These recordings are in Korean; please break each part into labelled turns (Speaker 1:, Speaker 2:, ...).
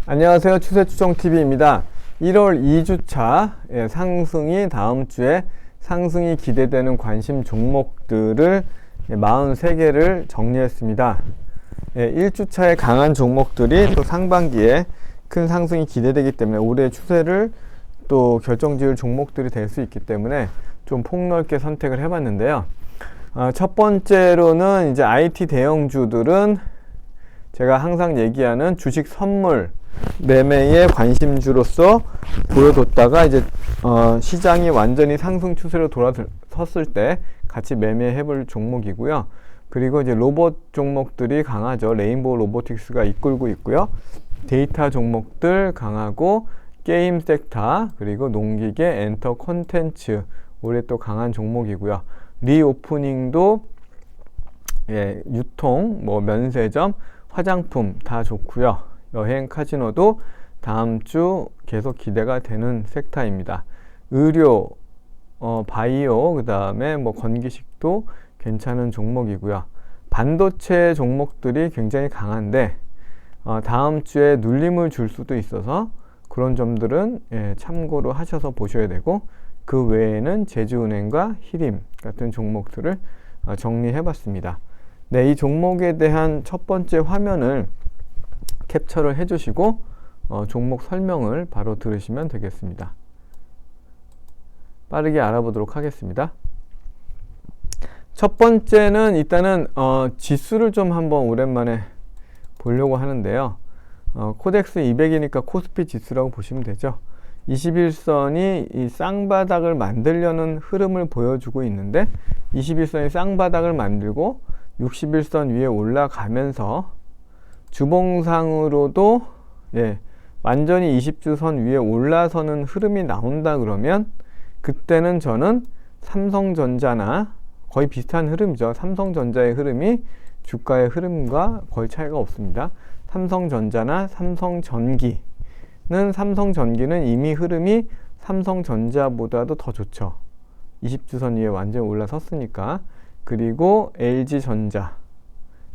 Speaker 1: 안녕하세요. 추세추정TV입니다. 1월 2주차 상승이 다음 주에 상승이 기대되는 관심 종목들을 43개를 정리했습니다. 1주차에 강한 종목들이 또 상반기에 큰 상승이 기대되기 때문에 올해 추세를 또 결정지을 종목들이 될 수 있기 때문에 좀 폭넓게 선택을 해봤는데요. 첫 번째로는 이제 IT 대형주들은 제가 항상 얘기하는 주식 선물 매매의 관심주로서 보여뒀다가 이제 시장이 완전히 상승 추세로 돌아섰을 때 같이 매매해 볼 종목이고요. 그리고 이제 로봇 종목들이 강하죠. 레인보우 로보틱스가 이끌고 있고요. 데이터 종목들 강하고 게임 섹터 그리고 농기계 엔터 콘텐츠 올해 또 강한 종목이고요. 리오프닝도 유통, 면세점, 화장품 다 좋고요. 여행, 카지노도 다음 주 계속 기대가 되는 섹터입니다. 의료, 바이오, 그 다음에 건기식도 괜찮은 종목이고요. 반도체 종목들이 굉장히 강한데 다음 주에 눌림을 줄 수도 있어서 그런 점들은 참고로 하셔서 보셔야 되고, 그 외에는 제주은행과 히림 같은 종목들을 정리해 봤습니다. 네, 이 종목에 대한 첫 번째 화면을 캡처를 해 주시고 종목 설명을 바로 들으시면 되겠습니다. 빠르게 알아보도록 하겠습니다. 첫 번째는 일단은 지수를 좀 한번 오랜만에 보려고 하는데요. 코덱스 200이니까 코스피 지수라고 보시면 되죠. 21선이 이 쌍바닥을 만들려는 흐름을 보여주고 있는데 21선이 쌍바닥을 만들고 61선 위에 올라가면서 주봉상으로도 완전히 20주선 위에 올라서는 흐름이 나온다 그러면 그때는 저는 삼성전자나 거의 비슷한 흐름이죠. 삼성전자의 흐름이 주가의 흐름과 거의 차이가 없습니다. 삼성전자나 삼성전기는 이미 흐름이 삼성전자보다도 더 좋죠. 20주선 위에 완전히 올라섰으니까. 그리고 LG전자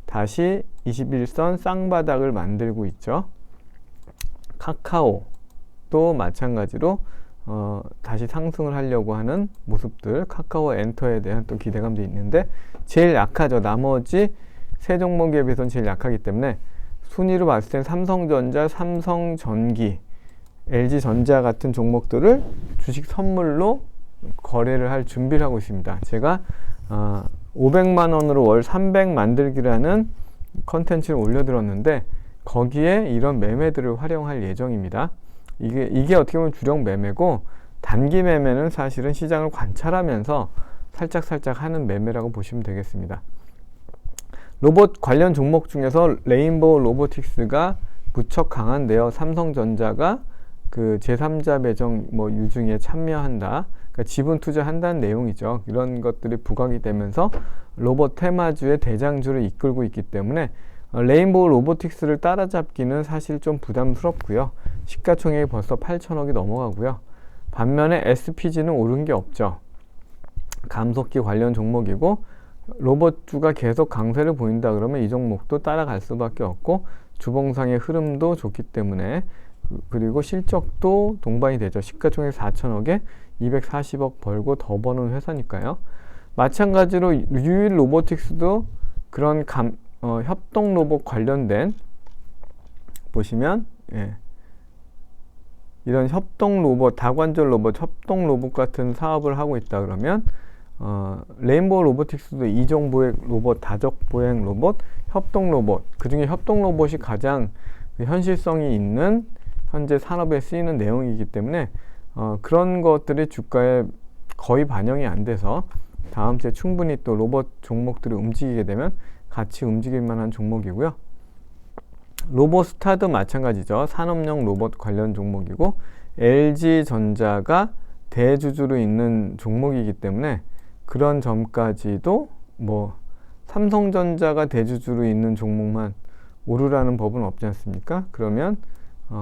Speaker 1: 다시 21선 쌍바닥을 만들고 있죠. 카카오도 마찬가지로 다시 상승을 하려고 하는 모습들, 카카오 엔터에 대한 또 기대감도 있는데 제일 약하죠. 나머지 세 종목에 비해서는 제일 약하기 때문에 순위로 봤을 땐 삼성전자, 삼성전기, LG전자 같은 종목들을 주식 선물로 거래를 할 준비를 하고 있습니다. 제가 500만원으로 월 300 만들기라는 컨텐츠를 올려드렸는데 거기에 이런 매매들을 활용할 예정입니다. 이게 어떻게 보면 주력 매매고 단기 매매는 사실은 시장을 관찰하면서 살짝 하는 매매라고 보시면 되겠습니다. 로봇 관련 종목 중에서 레인보우 로보틱스가 무척 강한데요. 삼성전자가 그 제3자 배정 유증에 참여한다. 그러니까 지분 투자한다는 내용이죠. 이런 것들이 부각이 되면서 로봇 테마주의 대장주를 이끌고 있기 때문에 레인보우 로보틱스를 따라잡기는 사실 좀 부담스럽고요. 시가총액이 벌써 8천억이 넘어가고요. 반면에 SPG는 오른 게 없죠. 감속기 관련 종목이고 로봇주가 계속 강세를 보인다 그러면 이 종목도 따라갈 수밖에 없고 주봉상의 흐름도 좋기 때문에 그리고 실적도 동반이 되죠. 시가총액 4천억에 240억 벌고 더 버는 회사니까요. 마찬가지로 유일 로보틱스도 그런 협동 로봇 관련된 보시면 이런 협동 로봇, 다관절 로봇, 협동 로봇 같은 사업을 하고 있다 그러면 레인보우 로보틱스도 이종 보행 로봇, 다적 보행 로봇, 협동 로봇, 그 중에 협동 로봇이 가장 현실성이 있는 현재 산업에 쓰이는 내용이기 때문에 그런 것들이 주가에 거의 반영이 안 돼서 다음 주에 충분히 또 로봇 종목들이 움직이게 되면 같이 움직일 만한 종목이고요. 로보스타도 마찬가지죠. 산업용 로봇 관련 종목이고 LG전자가 대주주로 있는 종목이기 때문에 그런 점까지도 삼성전자가 대주주로 있는 종목만 오르라는 법은 없지 않습니까? 그러면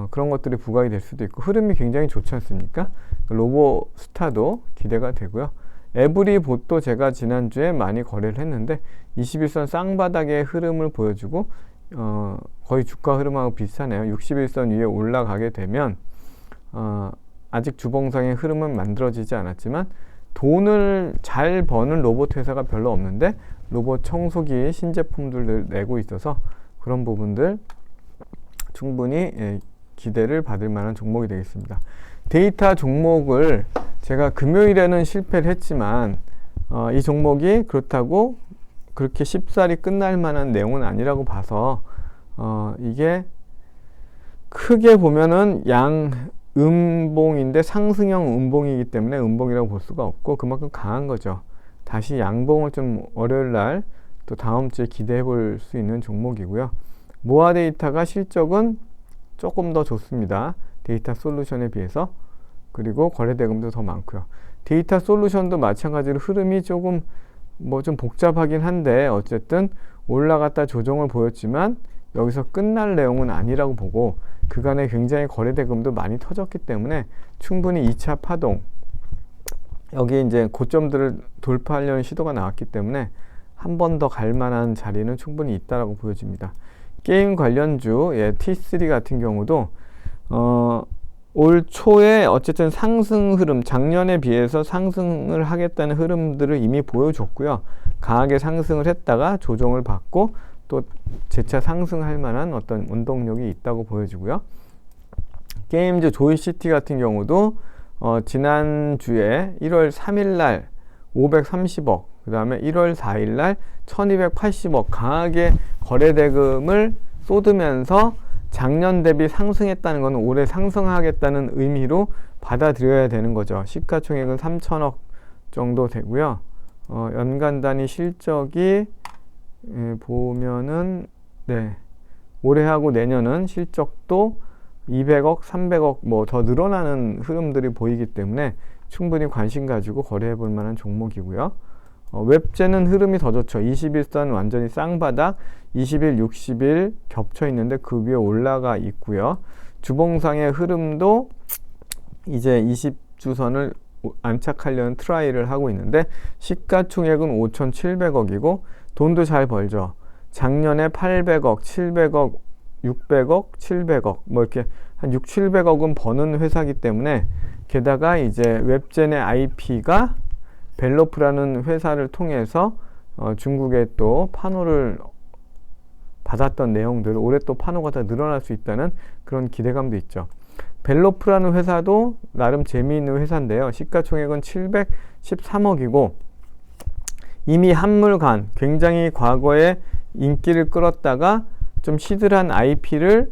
Speaker 1: 그런 것들이 부각이 될 수도 있고 흐름이 굉장히 좋지 않습니까? 로보스타도 기대가 되고요. 에브리봇도 제가 지난주에 많이 거래를 했는데 21선 쌍바닥의 흐름을 보여주고 거의 주가 흐름하고 비슷하네요. 61선 위에 올라가게 되면 아직 주봉상의 흐름은 만들어지지 않았지만 돈을 잘 버는 로봇 회사가 별로 없는데 로봇 청소기 신제품들을 내고 있어서 그런 부분들 충분히 기대를 받을 만한 종목이 되겠습니다. 데이터 종목을 제가 금요일에는 실패를 했지만 이 종목이 그렇다고 그렇게 쉽사리 끝날 만한 내용은 아니라고 봐서 이게 크게 보면은 양음봉인데 상승형 음봉이기 때문에 음봉이라고 볼 수가 없고 그만큼 강한 거죠. 다시 양봉을 좀 월요일 날 또 다음 주에 기대해 볼 수 있는 종목이고요. 모아 데이터가 실적은 조금 더 좋습니다. 데이터 솔루션에 비해서. 그리고 거래대금도 더 많고요. 데이터 솔루션도 마찬가지로 흐름이 조금 좀 복잡하긴 한데 어쨌든 올라갔다 조정을 보였지만 여기서 끝날 내용은 아니라고 보고 그간에 굉장히 거래대금도 많이 터졌기 때문에 충분히 2차 파동 여기 이제 고점들을 돌파하려는 시도가 나왔기 때문에 한 번 더 갈 만한 자리는 충분히 있다라고 보여집니다. 게임 관련주 T3 같은 경우도 올 초에 어쨌든 상승 흐름, 작년에 비해서 상승을 하겠다는 흐름들을 이미 보여줬고요. 강하게 상승을 했다가 조정을 받고 또 재차 상승할 만한 어떤 운동력이 있다고 보여지고요. 게임즈 조이시티 같은 경우도 지난주에 1월 3일날 530억, 그 다음에 1월 4일날 1280억 강하게 거래대금을 쏟으면서 작년 대비 상승했다는 것은 올해 상승하겠다는 의미로 받아들여야 되는 거죠. 시가총액은 3천억 정도 되고요. 연간 단위 실적이 보면은 올해하고 내년은 실적도 200억, 300억 더 늘어나는 흐름들이 보이기 때문에 충분히 관심 가지고 거래해 볼 만한 종목이고요. 웹제는 흐름이 더 좋죠. 21선 완전히 쌍바닥, 20일, 60일 겹쳐 있는데 그 위에 올라가 있고요. 주봉상의 흐름도 이제 20주선을 안착하려는 트라이를 하고 있는데 시가총액은 5,700억이고 돈도 잘 벌죠. 작년에 800억, 700억, 600억, 700억 이렇게 한 6, 700억은 버는 회사이기 때문에 게다가 이제 웹젠의 IP가 벨로프라는 회사를 통해서 중국에 또 판호를 받았던 내용들 올해 또 판호가 더 늘어날 수 있다는 그런 기대감도 있죠. 벨로프라는 회사도 나름 재미있는 회사인데요. 시가총액은 713억이고 이미 한물간 굉장히 과거에 인기를 끌었다가 좀 시들한 IP를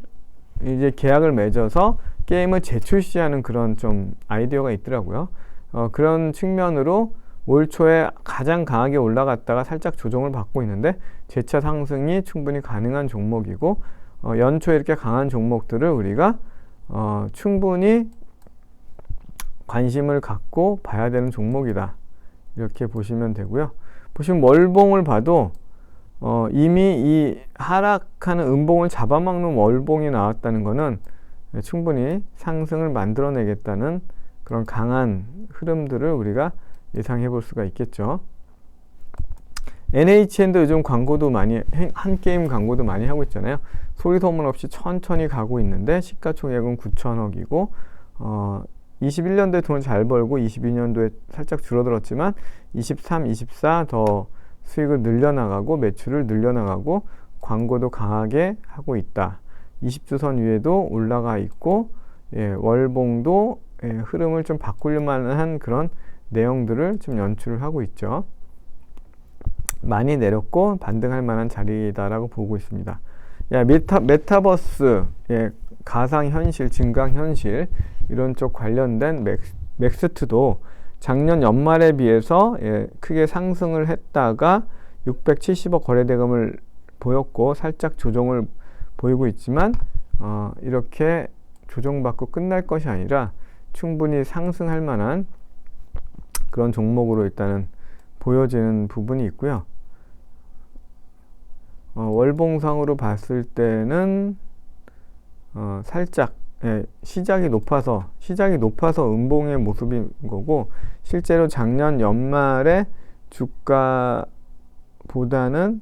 Speaker 1: 이제 계약을 맺어서 게임을 재출시하는 그런 좀 아이디어가 있더라고요. 그런 측면으로 올 초에 가장 강하게 올라갔다가 살짝 조정을 받고 있는데 재차 상승이 충분히 가능한 종목이고 연초에 이렇게 강한 종목들을 우리가 충분히 관심을 갖고 봐야 되는 종목이다. 이렇게 보시면 되고요. 보시면 월봉을 봐도 이미 이 하락하는 음봉을 잡아먹는 월봉이 나왔다는 것은 충분히 상승을 만들어내겠다는 그런 강한 흐름들을 우리가 예상해 볼 수가 있겠죠. NHN도 요즘 광고도 많이 한게임 광고도 많이 하고 있잖아요. 소리 소문 없이 천천히 가고 있는데 시가총액은 9천억이고 21년도에 돈을 잘 벌고 22년도에 살짝 줄어들었지만 23, 24 더 수익을 늘려나가고 매출을 늘려나가고 광고도 강하게 하고 있다. 20주선 위에도 올라가 있고 월봉도 흐름을 좀 바꾸려 만한 그런 내용들을 좀 연출을 하고 있죠. 많이 내렸고 반등할 만한 자리다라고 보고 있습니다. 메타버스, 가상현실, 증강현실 이런 쪽 관련된 맥스트도 작년 연말에 비해서 크게 상승을 했다가 670억 거래대금을 보였고 살짝 조정을 보이고 있지만 이렇게 조정받고 끝날 것이 아니라 충분히 상승할 만한 그런 종목으로 일단은 보여지는 부분이 있고요. 월봉상으로 봤을 때는 살짝 시작이 높아서 음봉의 모습인 거고 실제로 작년 연말에 주가보다는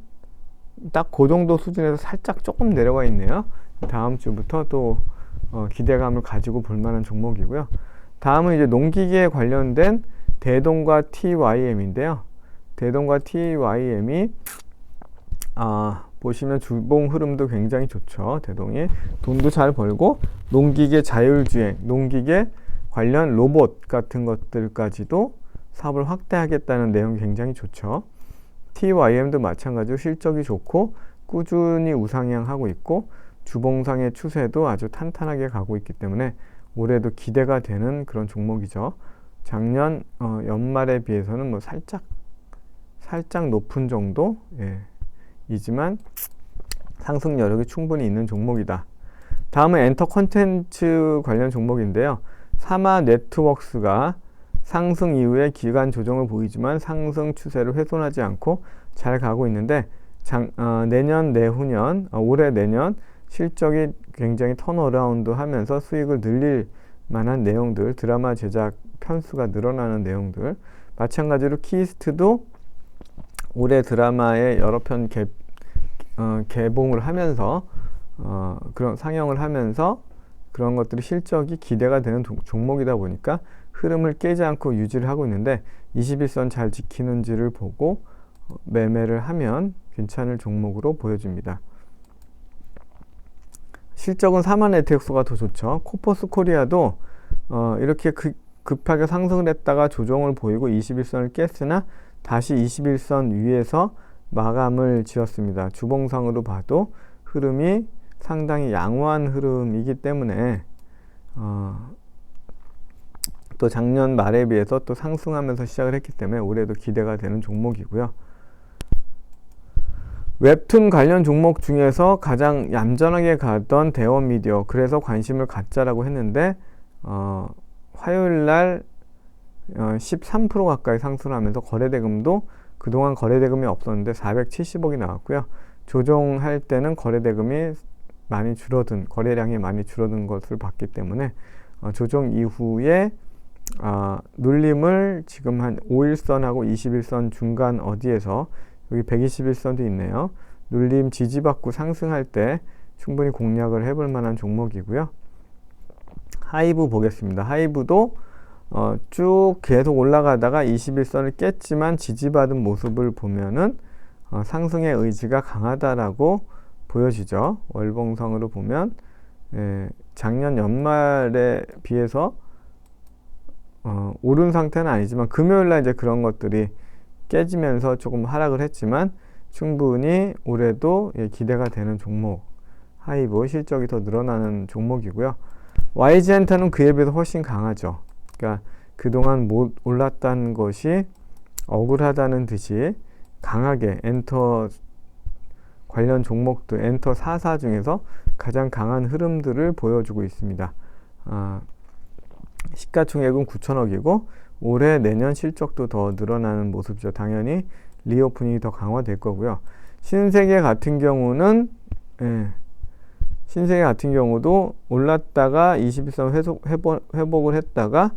Speaker 1: 딱 그 정도 수준에서 살짝 조금 내려가 있네요. 다음 주부터 또 기대감을 가지고 볼 만한 종목이고요. 다음은 이제 농기계에 관련된 대동과 TYM인데요. 대동과 TYM이 보시면 주봉 흐름도 굉장히 좋죠. 대동이 돈도 잘 벌고 농기계 자율주행, 농기계 관련 로봇 같은 것들까지도 사업을 확대하겠다는 내용이 굉장히 좋죠. TYM도 마찬가지로 실적이 좋고 꾸준히 우상향하고 있고 주봉상의 추세도 아주 탄탄하게 가고 있기 때문에 올해도 기대가 되는 그런 종목이죠. 작년 연말에 비해서는 뭐 살짝 높은 정도 이지만 상승 여력이 충분히 있는 종목이다. 다음은 엔터 콘텐츠 관련 종목인데요. 사마 네트워크스가 상승 이후에 기간 조정을 보이지만 상승 추세를 훼손하지 않고 잘 가고 있는데 내년 내후년 올해 내년 실적이 굉장히 턴어라운드 하면서 수익을 늘릴 만한 내용들, 드라마 제작 편수가 늘어나는 내용들, 마찬가지로 키스트도 올해 드라마의 여러 편 개봉을 하면서 그런 상영을 하면서 그런 것들이 실적이 기대가 되는 종목이다 보니까 흐름을 깨지 않고 유지를 하고 있는데 21선 잘 지키는지를 보고 매매를 하면 괜찮을 종목으로 보여집니다. 실적은 사마 네트워크가 더 좋죠. 코퍼스 코리아도 이렇게 급하게 상승을 했다가 조정을 보이고 21선을 깼으나 다시 21선 위에서 마감을 지었습니다. 주봉상으로 봐도 흐름이 상당히 양호한 흐름이기 때문에 또 작년 말에 비해서 또 상승하면서 시작을 했기 때문에 올해도 기대가 되는 종목이고요. 웹툰 관련 종목 중에서 가장 얌전하게 가던 대원미디어, 그래서 관심을 갖자라고 했는데 화요일날 13% 가까이 상승하면서 거래대금도 그동안 거래대금이 없었는데 470억이 나왔고요. 조정할 때는 거래대금이 많이 줄어든, 거래량이 많이 줄어든 것을 봤기 때문에 조정 이후에 눌림을 지금 한 5일선하고 21선 중간 어디에서, 여기 121선도 있네요. 눌림 지지받고 상승할 때 충분히 공략을 해볼 만한 종목이고요. 하이브 보겠습니다. 하이브도 쭉 계속 올라가다가 21선을 깼지만 지지받은 모습을 보면은 상승의 의지가 강하다라고 보여지죠. 월봉상으로 보면 작년 연말에 비해서 오른 상태는 아니지만 금요일날 이제 그런 것들이 깨지면서 조금 하락을 했지만 충분히 올해도 기대가 되는 종목, 하이브 실적이 더 늘어나는 종목이고요. YG엔터는 그에 비해서 훨씬 강하죠. 그러니까 그동안 못 올랐다는 것이 억울하다는 듯이 강하게 엔터 관련 종목들, 엔터 4사 중에서 가장 강한 흐름들을 보여주고 있습니다. 시가총액은 9천억이고 올해 내년 실적도 더 늘어나는 모습이죠. 당연히 리오프닝이 더 강화될 거고요. 신세계 같은 경우는 신세계 같은 경우도 올랐다가 21선 회복을 했다가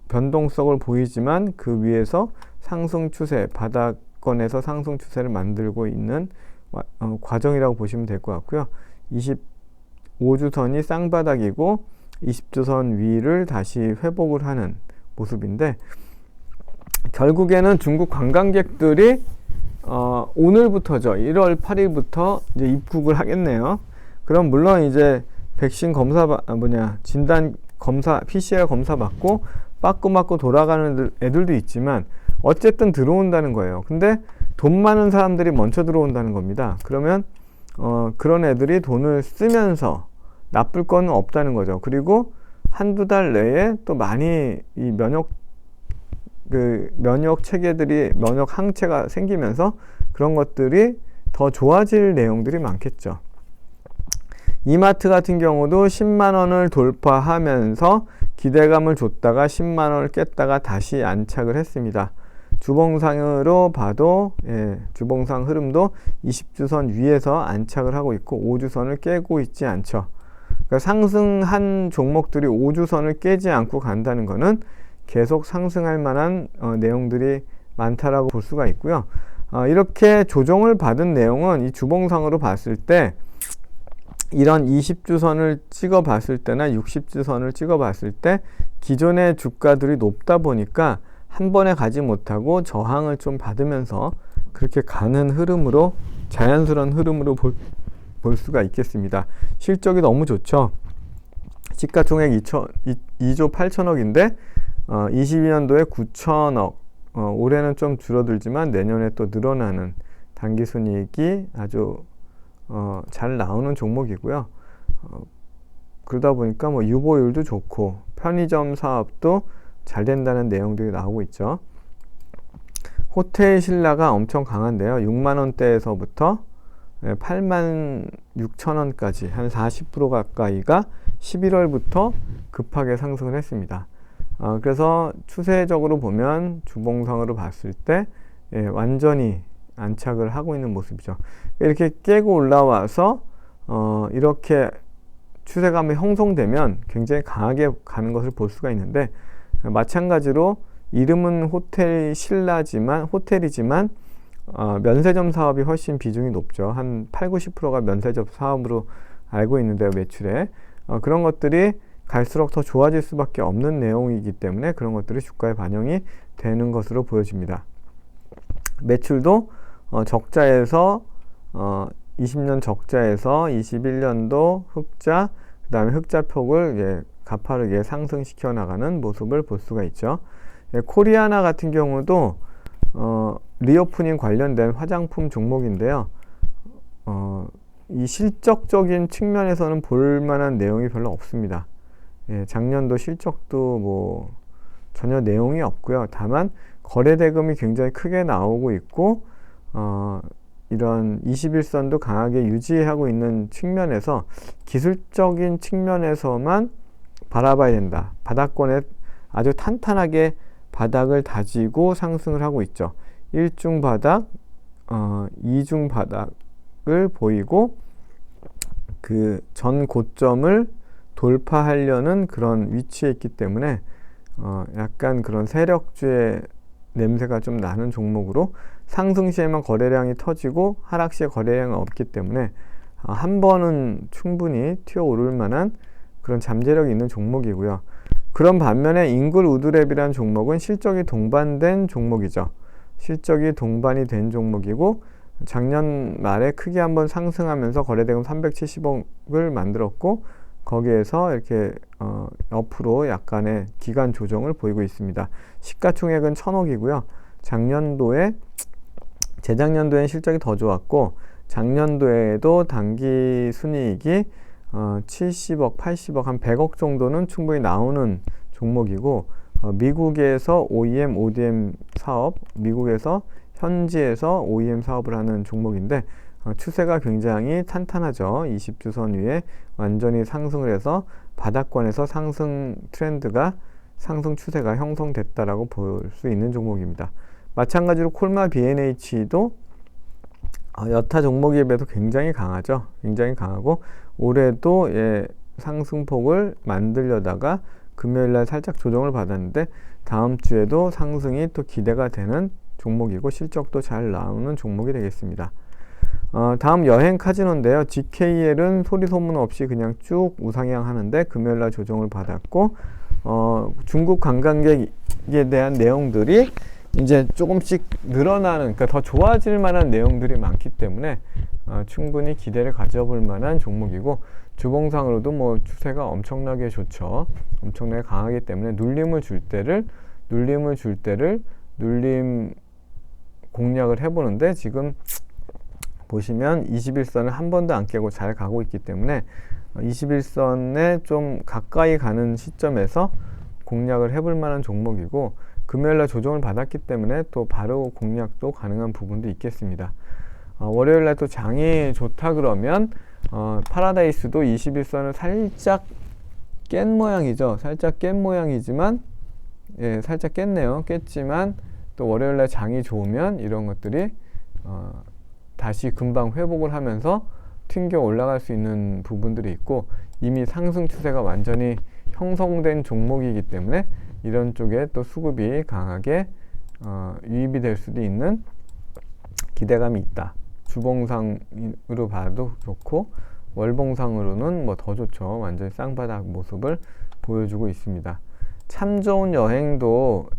Speaker 1: 변동성을 보이지만 그 위에서 상승 추세, 바닥권에서 상승 추세를 만들고 있는 과정이라고 보시면 될 것 같고요. 25주선이 쌍바닥이고 20주선 위를 다시 회복을 하는 모습인데, 결국에는 중국 관광객들이 오늘부터죠. 1월 8일부터 이제 입국을 하겠네요. 그럼 물론 이제 백신 검사 진단 검사, PCR 검사 받고 빠꾸맞고 돌아가는 애들도 있지만 어쨌든 들어온다는 거예요. 근데 돈 많은 사람들이 먼저 들어온다는 겁니다. 그러면 그런 애들이 돈을 쓰면서 나쁠 건 없다는 거죠. 그리고 한두 달 내에 또 많이 이 면역 체계들이, 면역 항체가 생기면서 그런 것들이 더 좋아질 내용들이 많겠죠. 이마트 같은 경우도 10만 원을 돌파하면서 기대감을 줬다가 10만 원을 깼다가 다시 안착을 했습니다. 주봉상으로 봐도 주봉상 흐름도 20주선 위에서 안착을 하고 있고 5주선을 깨고 있지 않죠. 그러니까 상승한 종목들이 5주선을 깨지 않고 간다는 것은 계속 상승할 만한 내용들이 많다라고 볼 수가 있고요. 이렇게 조정을 받은 내용은 이 주봉상으로 봤을 때 이런 20주선을 찍어 봤을 때나 60주선을 찍어 봤을 때 기존의 주가들이 높다 보니까 한 번에 가지 못하고 저항을 좀 받으면서 그렇게 가는 흐름으로, 자연스러운 흐름으로 볼 수가 있겠습니다. 실적이 너무 좋죠. 시가총액 2조 8천억인데 22년도에 9천억, 올해는 좀 줄어들지만 내년에 또 늘어나는 당기순이익이 아주 잘 나오는 종목이고요. 그러다 보니까 뭐 유보율도 좋고 편의점 사업도 잘 된다는 내용들이 나오고 있죠. 호텔 신라가 엄청 강한데요. 6만원대에서부터 8만 6천원까지 한 40% 가까이가 11월부터 급하게 상승을 했습니다. 그래서 추세적으로 보면 주봉상으로 봤을 때 완전히 안착을 하고 있는 모습이죠. 이렇게 깨고 올라와서 이렇게 추세감이 형성되면 굉장히 강하게 가는 것을 볼 수가 있는데, 마찬가지로 이름은 호텔이지만 면세점 사업이 훨씬 비중이 높죠. 한 8-90%가 면세점 사업으로 알고 있는데요, 매출에. 그런 것들이 갈수록 더 좋아질 수밖에 없는 내용이기 때문에 그런 것들이 주가에 반영이 되는 것으로 보여집니다. 매출도 적자에서 20년 적자에서 21년도 흑자, 그 다음에 흑자폭을 가파르게 상승시켜 나가는 모습을 볼 수가 있죠. 코리아나 같은 경우도 리오프닝 관련된 화장품 종목인데요. 이 실적적인 측면에서는 볼만한 내용이 별로 없습니다. 작년도 실적도 뭐 전혀 내용이 없고요. 다만 거래 대금이 굉장히 크게 나오고 있고 이런 21선도 강하게 유지하고 있는 측면에서 기술적인 측면에서만 바라봐야 된다. 바닥권에 아주 탄탄하게 바닥을 다지고 상승을 하고 있죠. 1중 바닥, 2중 바닥을 보이고 그 전 고점을 돌파하려는 그런 위치에 있기 때문에 약간 그런 세력주의 냄새가 좀 나는 종목으로, 상승 시에만 거래량이 터지고 하락 시에 거래량이 없기 때문에 한 번은 충분히 튀어오를 만한 그런 잠재력이 있는 종목이고요. 그런 반면에 잉글 우드랩이라는 종목은 실적이 동반된 종목이죠. 실적이 동반이 된 종목이고 작년 말에 크게 한번 상승하면서 거래대금 370억을 만들었고 거기에서 이렇게 옆으로 약간의 기간 조정을 보이고 있습니다. 시가총액은 1,000억이고요. 재작년도엔 실적이 더 좋았고 작년도에도 당기 순이익이 70억, 80억, 한 100억 정도는 충분히 나오는 종목이고 미국에서 OEM, ODM 사업, 미국에서 현지에서 OEM 사업을 하는 종목인데 추세가 굉장히 탄탄하죠. 20주선 위에 완전히 상승을 해서 바닥권에서 상승 트렌드가, 상승 추세가 형성됐다라고 볼 수 있는 종목입니다. 마찬가지로 콜마 B&H도 여타 종목에 비해서 굉장히 강하죠. 굉장히 강하고 올해도 상승폭을 만들려다가 금요일날 살짝 조정을 받았는데 다음 주에도 상승이 또 기대가 되는 종목이고 실적도 잘 나오는 종목이 되겠습니다. 다음 여행 카지노인데요. GKL은 소리 소문 없이 그냥 쭉 우상향 하는데 금요일날 조정을 받았고 중국 관광객에 대한 내용들이 이제 조금씩 늘어나는, 그러니까 더 좋아질 만한 내용들이 많기 때문에 충분히 기대를 가져볼 만한 종목이고 주봉상으로도 뭐 추세가 엄청나게 좋죠. 엄청나게 강하기 때문에 눌림을 줄 때를 눌림 공략을 해보는데 지금 보시면 21선을 한 번도 안 깨고 잘 가고 있기 때문에 21선에 좀 가까이 가는 시점에서 공략을 해볼 만한 종목이고 금요일날 조정을 받았기 때문에 또 바로 공략도 가능한 부분도 있겠습니다. 월요일날 또 장이 좋다 그러면 파라다이스도 21선을 살짝 깬 모양이죠. 살짝 깬 모양이지만 살짝 깼네요. 깼지만 또 월요일날 장이 좋으면 이런 것들이 다시 금방 회복을 하면서 튕겨 올라갈 수 있는 부분들이 있고 이미 상승 추세가 완전히 형성된 종목이기 때문에 이런 쪽에 또 수급이 강하게 유입이 될 수도 있는 기대감이 있다. 주봉상으로 봐도 좋고 월봉상으로는 뭐 더 좋죠. 완전히 쌍바닥 모습을 보여주고 있습니다. 참 좋은 여행도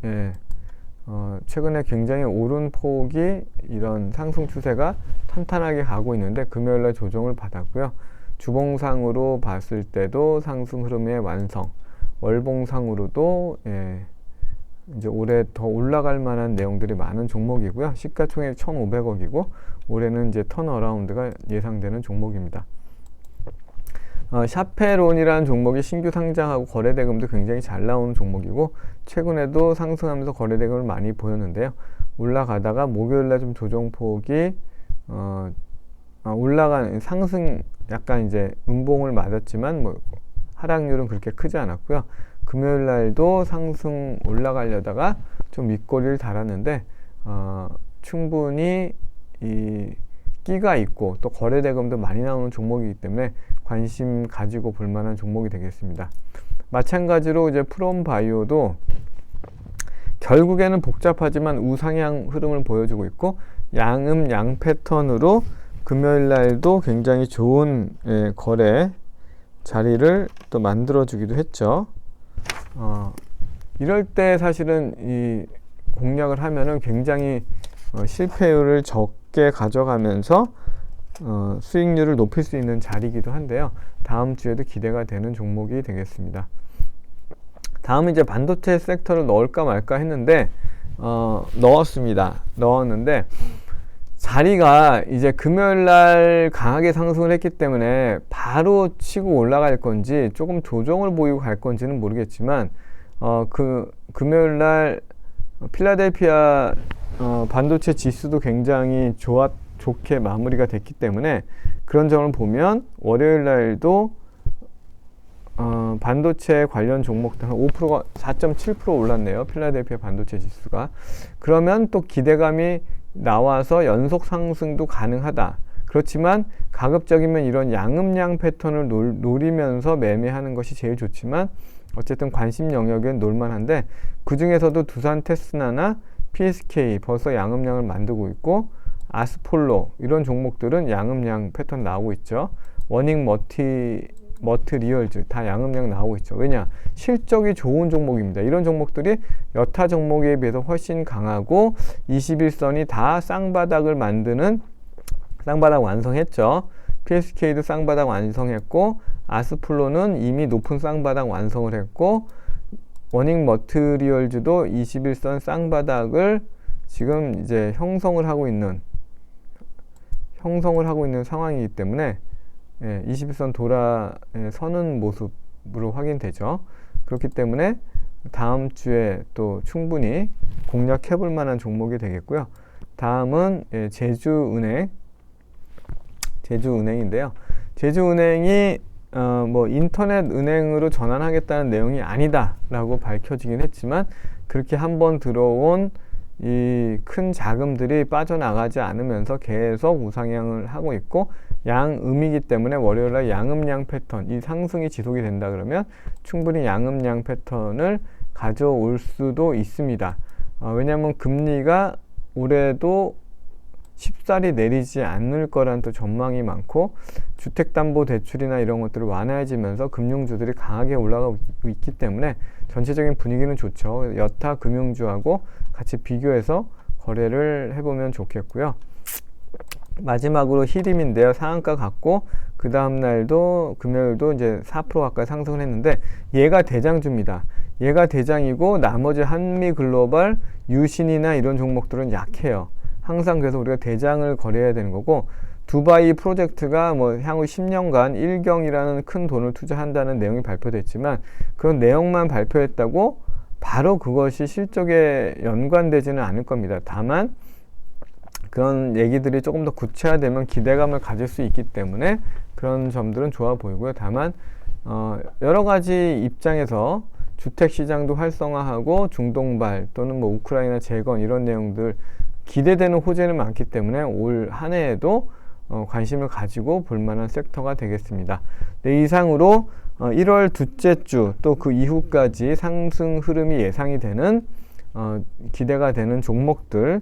Speaker 1: 최근에 굉장히 오름폭이 이런 상승 추세가 탄탄하게 가고 있는데 금요일날 조정을 받았고요. 주봉상으로 봤을 때도 상승 흐름의 완성, 월봉상으로도 이제 올해 더 올라갈 만한 내용들이 많은 종목이고요. 시가총액 1,500억이고 올해는 이제 턴어라운드가 예상되는 종목입니다. 샤페론이라는 종목이 신규 상장하고 거래대금도 굉장히 잘 나오는 종목이고 최근에도 상승하면서 거래대금을 많이 보였는데요. 올라가다가 목요일날 좀 조정폭이 올라간 상승 약간 이제 음봉을 맞았지만 뭐 하락률은 그렇게 크지 않았고요. 금요일 날도 상승 올라가려다가 좀 윗꼬리를 달았는데 충분히 이 끼가 있고 또 거래대금도 많이 나오는 종목이기 때문에 관심 가지고 볼 만한 종목이 되겠습니다. 마찬가지로 이제 프롬바이오도 결국에는 복잡하지만 우상향 흐름을 보여주고 있고 양음 패턴으로 금요일 날도 굉장히 좋은 거래 자리를 또 만들어 주기도 했죠. 이럴 때 사실은 이 공략을 하면은 굉장히 실패율을 적게 가져가면서 수익률을 높일 수 있는 자리이기도 한데요. 다음 주에도 기대가 되는 종목이 되겠습니다. 다음은 이제 반도체 섹터를 넣을까 말까 했는데 넣었는데 자리가 이제 금요일날 강하게 상승을 했기 때문에 바로 치고 올라갈 건지 조금 조정을 보이고 갈 건지는 모르겠지만 금요일날 필라델피아 반도체 지수도 굉장히 좋게 마무리가 됐기 때문에 그런 점을 보면 월요일날도 반도체 관련 종목들 한 5%가 4.7% 올랐네요. 필라델피아 반도체 지수가. 그러면 또 기대감이 나와서 연속 상승도 가능하다. 그렇지만 가급적이면 이런 양음양 패턴을 노리면서 매매하는 것이 제일 좋지만 어쨌든 관심 영역은 놀만한데 그 중에서도 두산 테스나나 PSK 벌써 양음양을 만들고 있고 아스폴로 이런 종목들은 양음양 패턴 나오고 있죠. 워닝 머트리얼즈 다 양음양 나오고 있죠. 왜냐? 실적이 좋은 종목입니다. 이런 종목들이 여타 종목에 비해서 훨씬 강하고 21선이 다 쌍바닥을 만드는 쌍바닥 완성했죠. PSK도 쌍바닥 완성했고 아스폴로는 이미 높은 쌍바닥 완성을 했고 워닝 머트리얼즈도 21선 쌍바닥을 지금 이제 형성을 하고 있는 상황이기 때문에 21선 서는 모습으로 확인되죠. 그렇기 때문에 다음 주에 또 충분히 공략해 볼 만한 종목이 되겠고요. 다음은 제주은행인데요. 제주은행이 뭐 인터넷 은행으로 전환하겠다는 내용이 아니다 라고 밝혀지긴 했지만 그렇게 한번 들어온 이 큰 자금들이 빠져나가지 않으면서 계속 우상향을 하고 있고 양음이기 때문에 월요일날 양음양 패턴 이 상승이 지속이 된다 그러면 충분히 양음양 패턴을 가져올 수도 있습니다. 왜냐하면 금리가 올해도 쉽사리 내리지 않을 거란 또 전망이 많고 주택담보대출이나 이런 것들을 완화해지면서 금융주들이 강하게 올라가고 있기 때문에 전체적인 분위기는 좋죠. 여타 금융주하고 같이 비교해서 거래를 해보면 좋겠고요. 마지막으로 히림인데요. 상한가 갔고 그 다음날도 금요일도 이제 4% 가까이 상승을 했는데 얘가 대장주입니다. 얘가 대장이고 나머지 한미글로벌, 유신이나 이런 종목들은 약해요. 항상 그래서 우리가 대장을 거래해야 되는 거고 두바이 프로젝트가 뭐 향후 10년간 1경이라는 큰 돈을 투자한다는 내용이 발표됐지만 그런 내용만 발표했다고 바로 그것이 실적에 연관되지는 않을 겁니다. 다만 그런 얘기들이 조금 더 구체화되면 기대감을 가질 수 있기 때문에 그런 점들은 좋아 보이고요. 다만 여러 가지 입장에서 주택시장도 활성화하고 중동발 또는 뭐 우크라이나 재건 이런 내용들 기대되는 호재는 많기 때문에 올 한 해에도 관심을 가지고 볼 만한 섹터가 되겠습니다. 네, 이상으로 1월 둘째 주 또 그 이후까지 상승 흐름이 예상이 되는 기대가 되는 종목들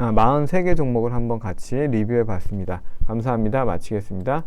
Speaker 1: 43개 종목을 한번 같이 리뷰해 봤습니다. 감사합니다. 마치겠습니다.